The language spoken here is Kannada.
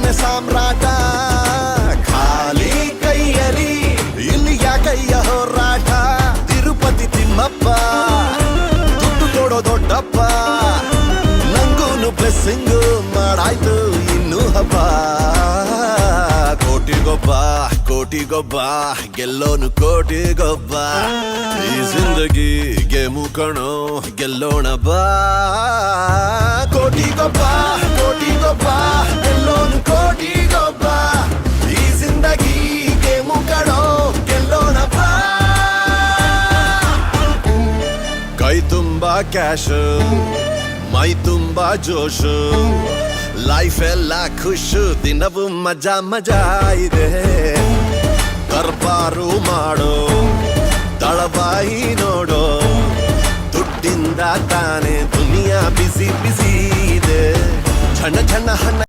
ನಾನೇ ಸಾಮ್ರಾಟ ಖಾಲಿ ಕೈಯಲಿ ಇಲ್ಲಿ ಯಾಕಯ್ಯ ಹೋರಾಟ ತಿರುಪತಿ ತಿಮ್ಮಪ್ಪ ದುಡ್ಡು ಕೊಡೋ ದೊಡ್ಡಪ್ಪ ನಂಗೂನು ಬ್ಲೆಸ್ಸಿಂಗು ಮಾಡಾಯ್ತು ಇನ್ನು ಹಬ್ಬ ಕೋಟಿಗೊಬ್ಬ ಗೆಲ್ಲೋನು ಕೋಟಿಗೊಬ್ಬ ಈ ಜಿಂದಗಿ ಗೇಮು ಕಣೋ ಗೆಲ್ಲೋಣ ಬಾ ಕೋಟಿಗೊಬ್ಬ ಗೆಲ್ಲೋನು ಕೋಟಿಗೊಬ್ಬ ಈ ಜಿಂದಗಿ ಗೇಮು ಕಣೋ ಗೆಲ್ಲೋಣ ಬಾ ಕೈ ತುಂಬಾ ಕ್ಯಾಶ್ ಮೈ ತುಂಬಾ ಜೋಶು ಲೈಫ್ ಎಲ್ಲ ಖುಷು ದಿನವೂ ಮಜಾ ಇದೆ ದರ್ಬಾರು ಮಾಡೋ ತಳಬಾಯಿ ನೋಡೋ ದುಡ್ಡಿಂದ ತಾನೇ ದುನಿಯಾ ಬಿಸಿ ಇದೆ ಛಣ ಹಣ